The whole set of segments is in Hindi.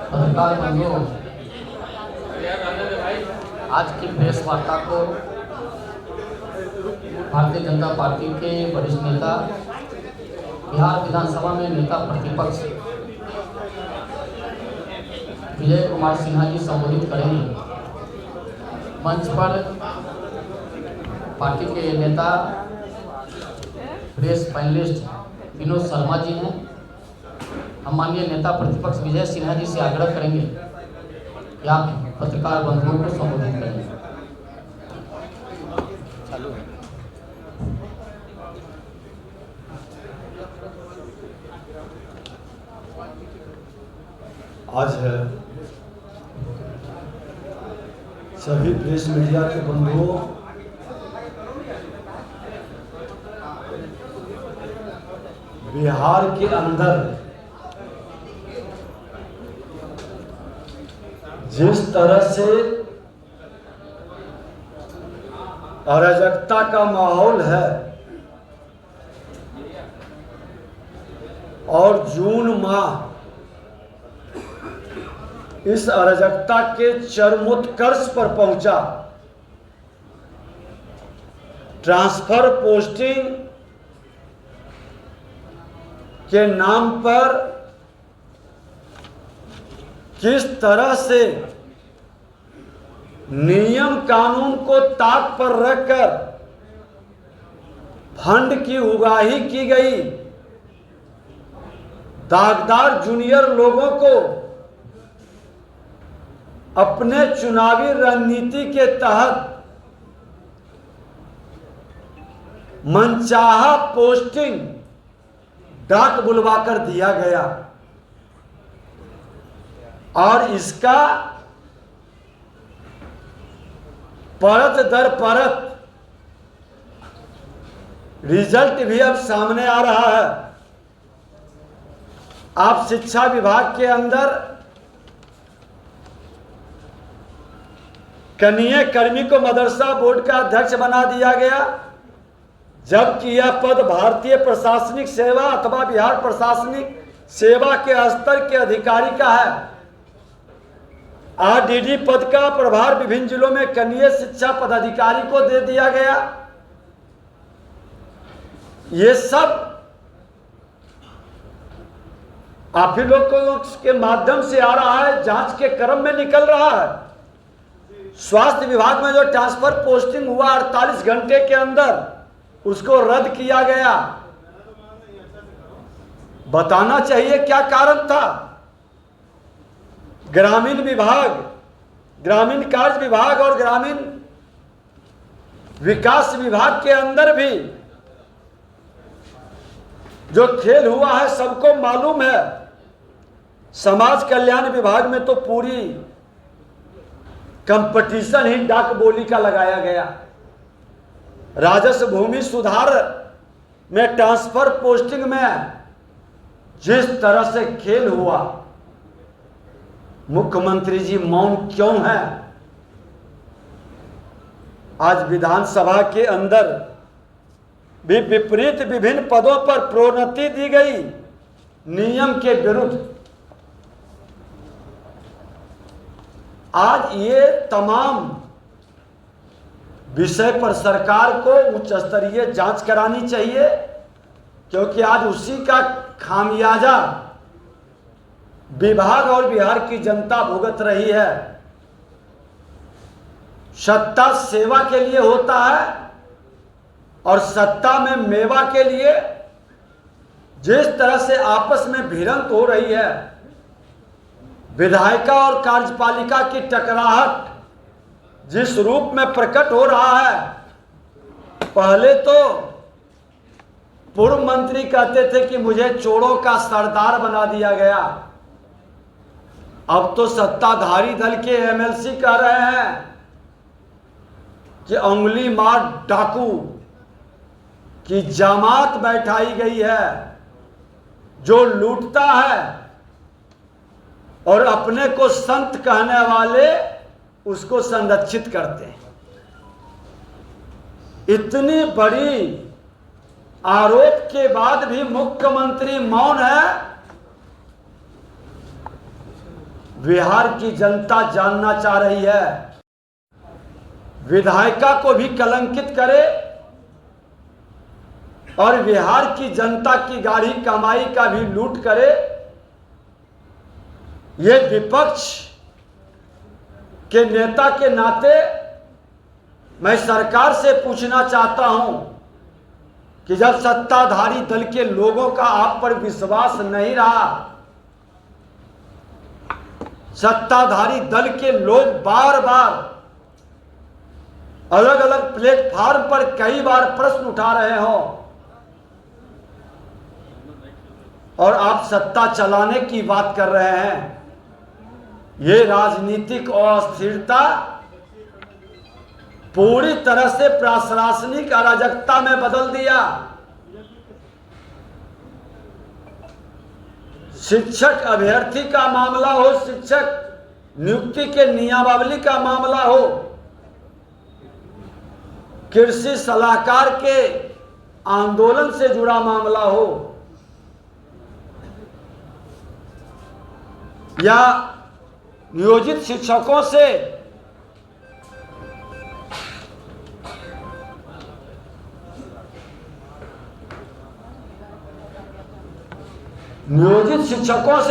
पत्रकार बंधुओं, आज की प्रेस वार्ता को भारतीय जनता पार्टी के वरिष्ठ नेता, बिहार विधानसभा में नेता प्रतिपक्ष विजय कुमार सिन्हा जी संबोधित करेंगे। मंच पर पार्टी के नेता प्रेस पैनलिस्ट विनोद शर्मा जी हैं। हम माननीय नेता प्रतिपक्ष विजय सिन्हा जी से आग्रह करेंगे कि आप पत्रकार बंधुओं को संबोधित करें। चालू है। आज है सभी प्रेस मीडिया के बंधुओं, बिहार के अंदर जिस तरह से अराजकता का माहौल है और जून माह इस अराजकता के चरमोत्कर्ष पर पहुंचा। ट्रांसफर पोस्टिंग के नाम पर किस तरह से नियम कानून को ताक पर रखकर फंड की उगाही की गई, दागदार जूनियर लोगों को अपने चुनावी रणनीति के तहत मनचाहा पोस्टिंग डाक बुलवाकर दिया गया और इसका परत दर परत रिजल्ट भी अब सामने आ रहा है। आप शिक्षा विभाग के अंदर कनीय कर्मी को मदरसा बोर्ड का अध्यक्ष बना दिया गया, जबकि यह पद भारतीय प्रशासनिक सेवा अथवा बिहार प्रशासनिक सेवा के स्तर के अधिकारी का है। आरडीडी पद का प्रभार विभिन्न जिलों में कनीय शिक्षा पदाधिकारी को दे दिया गया। ये सब आप ही लोगों के माध्यम से आ रहा है, जांच के क्रम में निकल रहा है। स्वास्थ्य विभाग में जो ट्रांसफर पोस्टिंग हुआ 48 घंटे के अंदर, उसको रद्द किया गया। बताना चाहिए क्या कारण था। ग्रामीण विभाग, ग्रामीण कार्य विभाग और ग्रामीण विकास विभाग के अंदर भी जो खेल हुआ है सबको मालूम है। समाज कल्याण विभाग में तो पूरी कंपटीशन ही डाक बोली का लगाया गया। राजस्व भूमि सुधार में ट्रांसफर पोस्टिंग में जिस तरह से खेल हुआ, मुख्यमंत्री जी मौन क्यों हैं? आज विधानसभा के अंदर भी विपरीत विभिन्न पदों पर प्रोन्नति दी गई नियम के विरुद्ध। आज ये तमाम विषय पर सरकार को उच्च स्तरीय जांच करानी चाहिए, क्योंकि आज उसी का खामियाजा विभाग और बिहार की जनता भुगत रही है। सत्ता सेवा के लिए होता है और सत्ता में मेवा के लिए जिस तरह से आपस में भिड़ंत हो रही है, विधायिका और कार्यपालिका की टकराहट जिस रूप में प्रकट हो रहा है। पहले तो पूर्व मंत्री कहते थे कि मुझे चोरों का सरदार बना दिया गया, अब तो सत्ताधारी दल के एमएलसी कह रहे हैं कि उंगली मार डाकू की जमात बैठाई गई है, जो लूटता है और अपने को संत कहने वाले उसको संरक्षित करते हैं। इतनी बड़ी आरोप के बाद भी मुख्यमंत्री मौन है। बिहार की जनता जानना चाह रही है। विधायिका को भी कलंकित करे और बिहार की जनता की गाढ़ी कमाई का भी लूट करे। ये विपक्ष के नेता के नाते मैं सरकार से पूछना चाहता हूं कि जब सत्ताधारी दल के लोगों का आप पर विश्वास नहीं रहा, सत्ताधारी दल के लोग बार बार अलग अलग प्लेटफार्म पर कई बार प्रश्न उठा रहे हो और आप सत्ता चलाने की बात कर रहे हैं, ये राजनीतिक अस्थिरता पूरी तरह से प्रशासनिक अराजकता में बदल दिया। शिक्षक अभ्यर्थी का मामला हो, शिक्षक नियुक्ति के नियमावली का मामला हो, कृषि सलाहकार के आंदोलन से जुड़ा मामला हो, या नियोजित शिक्षकों से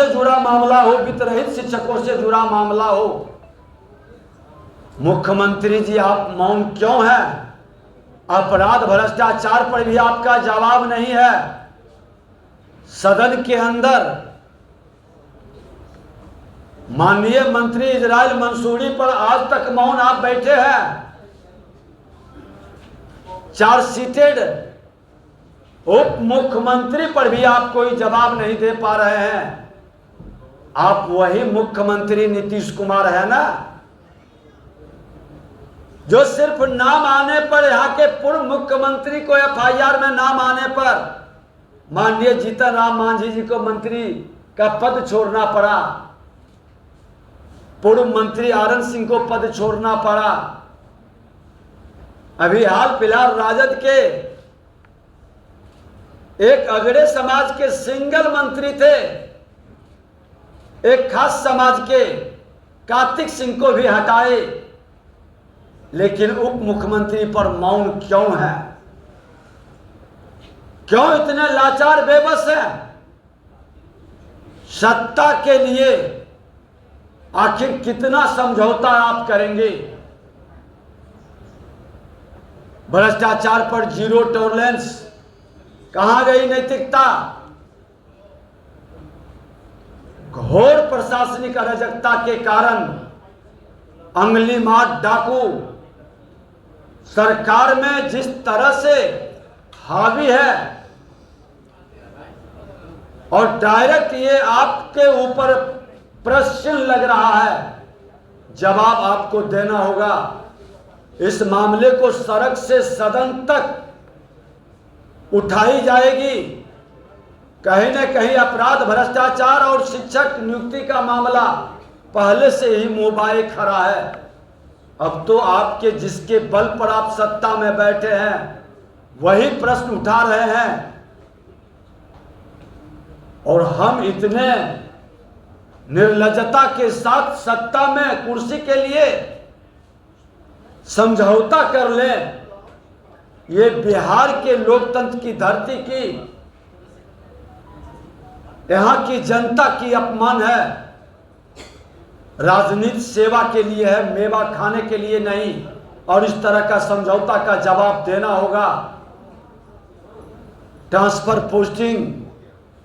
जुड़ा मामला हो, वित्तरहित शिक्षकों से जुड़ा मामला हो, मुख्यमंत्री जी आप मौन क्यों हैं? अपराध भ्रष्टाचार पर भी आपका जवाब नहीं है। सदन के अंदर माननीय मंत्री इजराइल मंसूरी पर आज तक मौन आप बैठे हैं। चार्ज शीटेड उप मुख्यमंत्री पर भी आप कोई जवाब नहीं दे पा रहे हैं। आप वही मुख्यमंत्री नीतीश कुमार है ना, जो सिर्फ नाम आने पर, यहां के पूर्व मुख्यमंत्री को एफआईआर में नाम आने पर माननीय जीतन राम मांझी जी को मंत्री का पद छोड़ना पड़ा, पूर्व मंत्री आरन सिंह को पद छोड़ना पड़ा। अभी हाल फिलहाल राजद के एक अगड़े समाज के सिंगल मंत्री थे, एक खास समाज के कार्तिक सिंह को भी हटाए, लेकिन उप मुख्यमंत्री पर मौन क्यों है? क्यों इतने लाचार बेबस हैं? सत्ता के लिए आखिर कितना समझौता आप करेंगे? भ्रष्टाचार पर जीरो टॉलरेंस, कहां गई नैतिकता? घोर प्रशासनिक अराजकता के कारण अंगुली मार डाकू सरकार में जिस तरह से हावी है और डायरेक्ट ये आपके ऊपर प्रश्न लग रहा है, जवाब आपको देना होगा। इस मामले को सड़क से सदन तक उठाई जाएगी। कहीं न कहीं अपराध भ्रष्टाचार और शिक्षक नियुक्ति का मामला पहले से ही मुंहबाए खड़ा है। अब तो आपके जिसके बल पर आप सत्ता में बैठे हैं वही प्रश्न उठा रहे हैं, और हम इतने निर्लज्जता के साथ सत्ता में कुर्सी के लिए समझौता कर लें, ये बिहार के लोकतंत्र की धरती की, यहां की जनता की अपमान है। राजनीति सेवा के लिए है, मेवा खाने के लिए नहीं, और इस तरह का समझौता का जवाब देना होगा। ट्रांसफर पोस्टिंग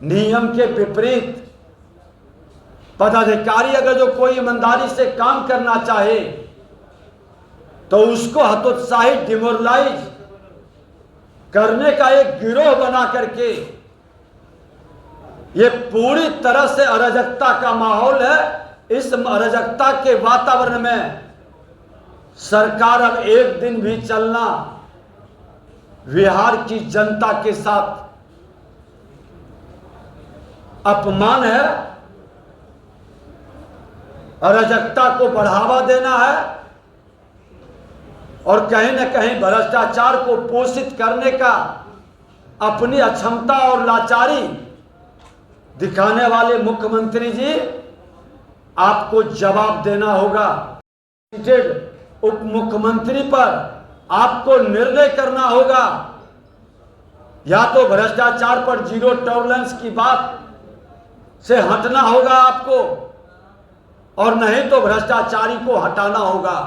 नियम के विपरीत पदाधिकारी अगर जो कोई ईमानदारी से काम करना चाहे तो उसको हतोत्साहित, डिमोरलाइज करने का एक गिरोह बना करके, ये पूरी तरह से अराजकता का माहौल है। इस अराजकता के वातावरण में सरकार अब एक दिन भी चलना बिहार की जनता के साथ अपमान है, अराजकता को बढ़ावा देना है, और कहीं न कहीं भ्रष्टाचार को पोषित करने का अपनी अक्षमता और लाचारी दिखाने वाले मुख्यमंत्री जी आपको जवाब देना होगा। उप मुख्यमंत्री पर आपको निर्णय करना होगा, या तो भ्रष्टाचार पर जीरो टॉलरेंस की बात से हटना होगा आपको, और नहीं तो भ्रष्टाचारी को हटाना होगा।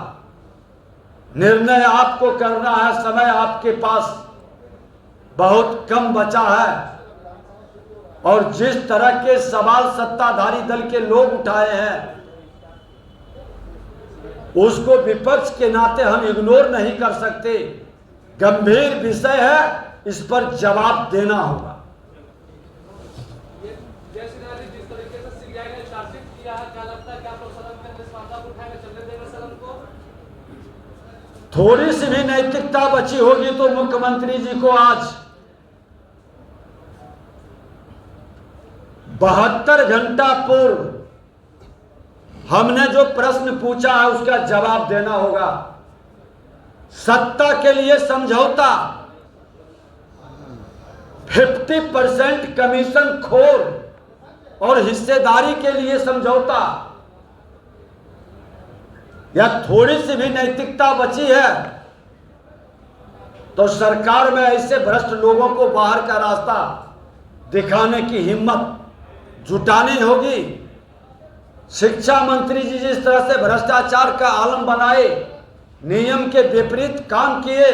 निर्णय आपको करना है, समय आपके पास बहुत कम बचा है। और जिस तरह के सवाल सत्ताधारी दल के लोग उठाए हैं उसको विपक्ष के नाते हम इग्नोर नहीं कर सकते। गंभीर विषय है, इस पर जवाब देना होगा। जिस तरीके से सीबीआई ने चार्जशीट किया है, क्या लगता है कि आप लोग सदन में इस मामला को उठाएंगे, चलने देंगे सदन को? थोड़ी सी भी नैतिकता बची होगी तो मुख्यमंत्री जी को आज 72 घंटा पूर्व हमने जो प्रश्न पूछा है उसका जवाब देना होगा। सत्ता के लिए समझौता, 50% कमीशन खोर और हिस्सेदारी के लिए समझौता, या थोड़ी सी भी नैतिकता बची है तो सरकार में ऐसे भ्रष्ट लोगों को बाहर का रास्ता दिखाने की हिम्मत जुटानी होगी। शिक्षा मंत्री जी जिस तरह से भ्रष्टाचार का आलम बनाए, नियम के विपरीत काम किए,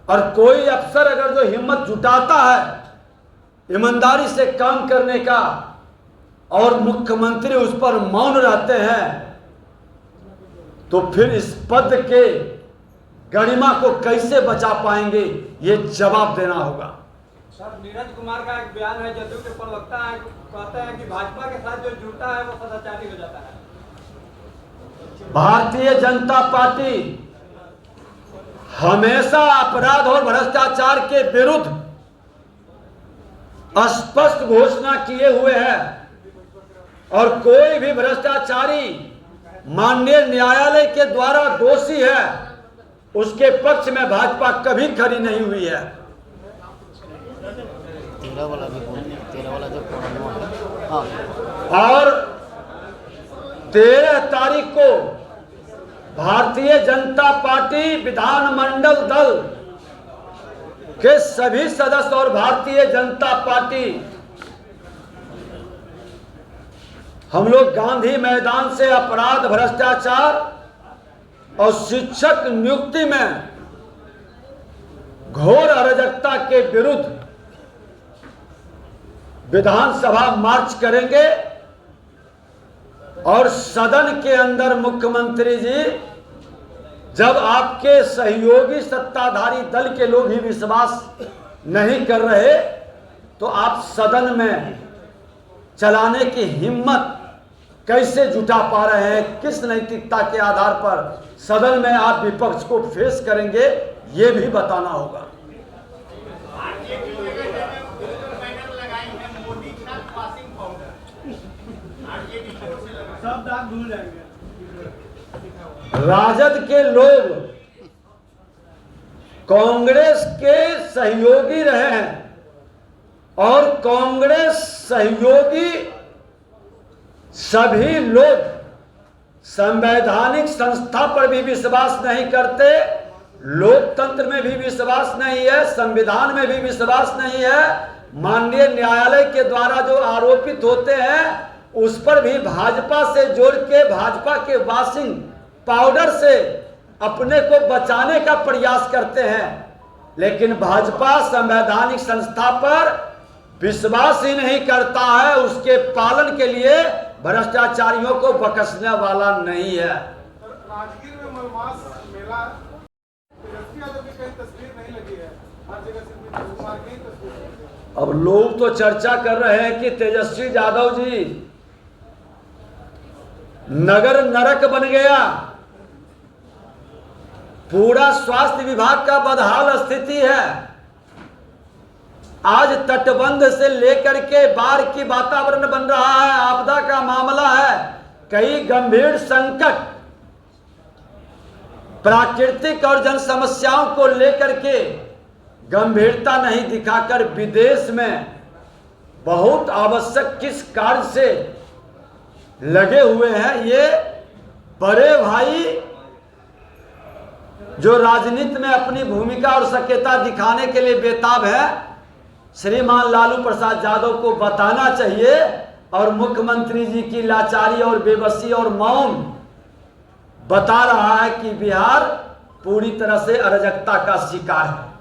और कोई अफसर अगर जो हिम्मत जुटाता है ईमानदारी से काम करने का और मुख्यमंत्री उस पर मौन रहते हैं, तो फिर इस पद के गरिमा को कैसे बचा पाएंगे, ये जवाब देना होगा। सर, नीरज कुमार का एक बयान है, जदयू के प्रवक्ता है, कहते हैं कि भाजपा के साथ जो जुड़ता है वो सदाचारी हो जाता है। भारतीय जनता पार्टी हमेशा अपराध और भ्रष्टाचार के विरुद्ध स्पष्ट घोषणा किए हुए है, और कोई भी भ्रष्टाचारी माननीय न्यायालय के द्वारा दोषी है उसके पक्ष में भाजपा कभी खड़ी नहीं हुई है। 13 वाला जो हाँ। और 13 तारीख को भारतीय जनता पार्टी विधानमंडल दल के सभी सदस्य और भारतीय जनता पार्टी हम लोग गांधी मैदान से अपराध, भ्रष्टाचार और शिक्षक नियुक्ति में घोर अराजकता के विरुद्ध विधानसभा मार्च करेंगे, और सदन के अंदर मुख्यमंत्री जी जब आपके सहयोगी सत्ताधारी दल के लोग ही विश्वास नहीं कर रहे तो आप सदन में चलाने की हिम्मत कैसे जुटा पा रहे हैं, किस नैतिकता के आधार पर सदन में आप विपक्ष को फेस करेंगे, ये भी बताना होगा। सब दाग धुल जाएंगे। राजद के लोग कांग्रेस के सहयोगी रहे हैं, और कांग्रेस सहयोगी सभी लोग संवैधानिक संस्था पर भी विश्वास नहीं करते, लोकतंत्र में भी विश्वास नहीं है, संविधान में भी विश्वास नहीं है। माननीय न्यायालय के द्वारा जो आरोपित होते हैं उस पर भी भाजपा से जोड़ के, भाजपा के वॉशिंग पाउडर से अपने को बचाने का प्रयास करते हैं। लेकिन भाजपा संवैधानिक संस्था पर विश्वास ही नहीं करता है, उसके पालन के लिए भ्रष्टाचारियों को बख्शने वाला नहीं है। राजगीर में मलमास मेला, तेजस्वी यादव की कहीं तस्वीर नहीं लगी है, हर जगह सिर्फ नीतीश कुमार की तस्वीर है। अब लोग तो चर्चा कर रहे हैं कि तेजस्वी यादव जी नगर नरक बन गया, पूरा स्वास्थ्य विभाग का बदहाल स्थिति है। आज तटबंध से लेकर के बाढ़ की वातावरण बन रहा है, आपदा का मामला है, कई गंभीर संकट प्राकृतिक और जन समस्याओं को लेकर के गंभीरता नहीं दिखाकर विदेश में बहुत आवश्यक किस कार्य से लगे हुए हैं। ये बड़े भाई जो राजनीति में अपनी भूमिका और सक्रियता दिखाने के लिए बेताब है, श्रीमान लालू प्रसाद यादव को बताना चाहिए। और मुख्यमंत्री जी की लाचारी और बेबसी और मौन बता रहा है कि बिहार पूरी तरह से अराजकता का शिकार है।